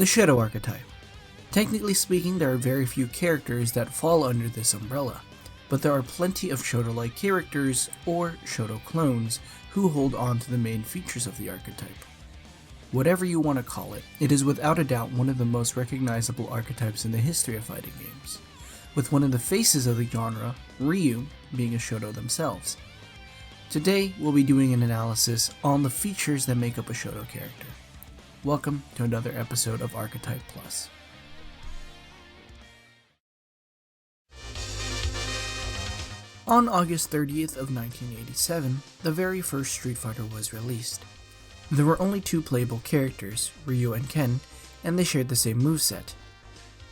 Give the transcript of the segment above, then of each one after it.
The Shoto archetype. Technically speaking, there are very few characters that fall under this umbrella, but there are plenty of Shoto-like characters, or Shoto clones, who hold on to the main features of the archetype. Whatever you want to call it, it is without a doubt one of the most recognizable archetypes in the history of fighting games, with one of the faces of the genre, Ryu, being a Shoto themselves. Today, we'll be doing an analysis on the features that make up a Shoto character. Welcome to another episode of Archetype Plus. On August 30th of 1987, the very first Street Fighter was released. There were only two playable characters, Ryu and Ken, and they shared the same moveset.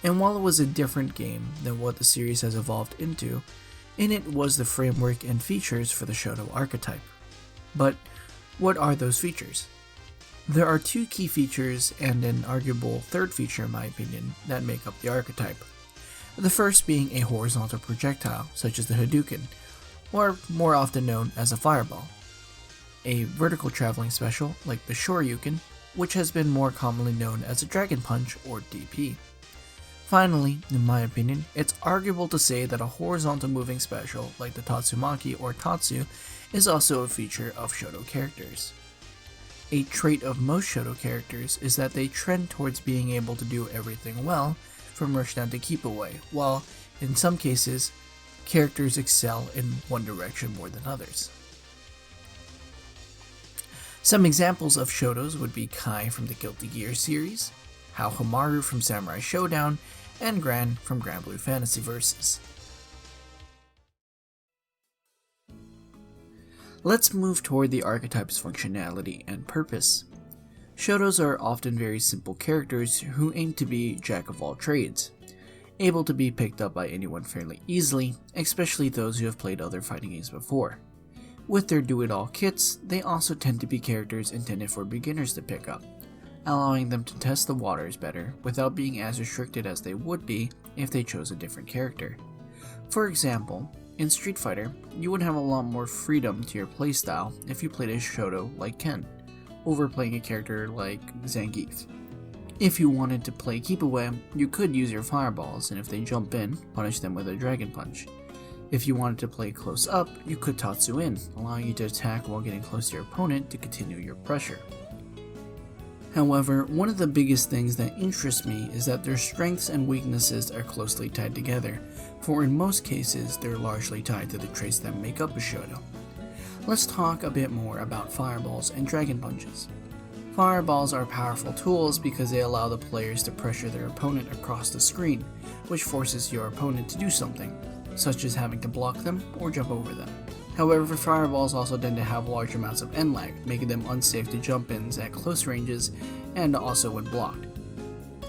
And while it was a different game than what the series has evolved into, in it was the framework and features for the Shoto archetype. But what are those features? There are two key features and an arguable third feature in my opinion that make up the archetype. The first being a horizontal projectile such as the Hadouken, or more often known as a fireball. A vertical traveling special like the Shoryuken, which has been more commonly known as a Dragon Punch or DP. Finally, in my opinion, it's arguable to say that a horizontal moving special like the Tatsumaki or Tatsu is also a feature of Shoto characters. A trait of most Shoto characters is that they trend towards being able to do everything well, from rushdown to keep away, while, in some cases, characters excel in one direction more than others. Some examples of Shotos would be Kai from the Guilty Gear series, Haohamaru from Samurai Showdown, and Gran from Grand Blue Fantasy Versus. Let's move toward the archetype's functionality and purpose. Shotos are often very simple characters who aim to be jack of all trades, able to be picked up by anyone fairly easily, especially those who have played other fighting games before. With their do-it-all kits, they also tend to be characters intended for beginners to pick up, allowing them to test the waters better without being as restricted as they would be if they chose a different character. For example, in Street Fighter, you would have a lot more freedom to your playstyle if you played a Shoto like Ken, over playing a character like Zangief. If you wanted to play keep away, you could use your fireballs, and if they jump in, punish them with a Dragon Punch. If you wanted to play close up, you could Tatsu in, allowing you to attack while getting close to your opponent to continue your pressure. However, one of the biggest things that interests me is that their strengths and weaknesses are closely tied together, for in most cases they're largely tied to the traits that make up a Shoto. Let's talk a bit more about fireballs and Dragon Punches. Fireballs are powerful tools because they allow the players to pressure their opponent across the screen, which forces your opponent to do something, such as having to block them or jump over them. However, fireballs also tend to have large amounts of end lag, making them unsafe to jump-ins at close ranges and also when blocked.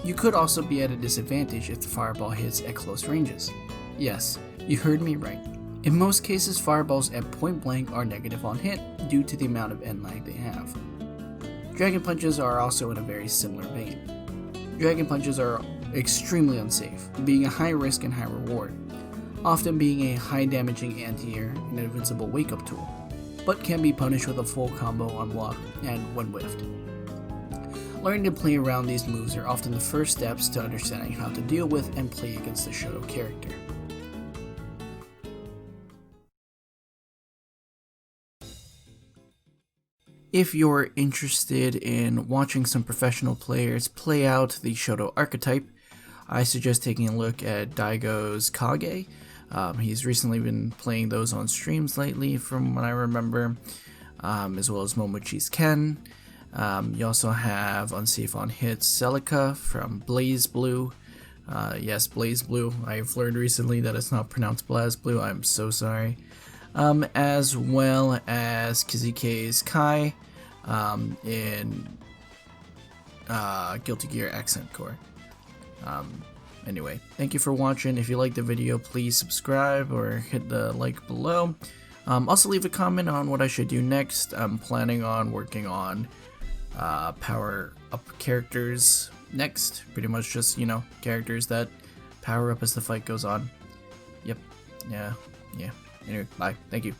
You could also be at a disadvantage if the fireball hits at close ranges. Yes, you heard me right. In most cases, fireballs at point blank are negative on hit due to the amount of end lag they have. Dragon Punches are also in a very similar vein. Dragon Punches are extremely unsafe, being a high risk and high reward, often being a high damaging anti-air and an invincible wake-up tool, but can be punished with a full combo on block and when whiffed. Learning to play around these moves are often the first steps to understanding how to deal with and play against the Shoto character. If you're interested in watching some professional players play out the Shoto archetype, I suggest taking a look at Daigo's Kage. He's recently been playing those on streams lately from what I remember, as well as Momochi's Ken. You also have Unsafe on Hits Celica from Blaze Blue. Yes, Blaze Blue. I've learned recently that it's not pronounced Blaze Blue. I'm so sorry. As well as Kizike's Kai in Guilty Gear Accent Core. Anyway, thank you for watching. If you liked the video, please subscribe or hit the like below. Also leave a comment on what I should do next. I'm planning on working on power up characters next. Pretty much just, characters that power up as the fight goes on. Yep. Yeah. Anyway, bye. Thank you.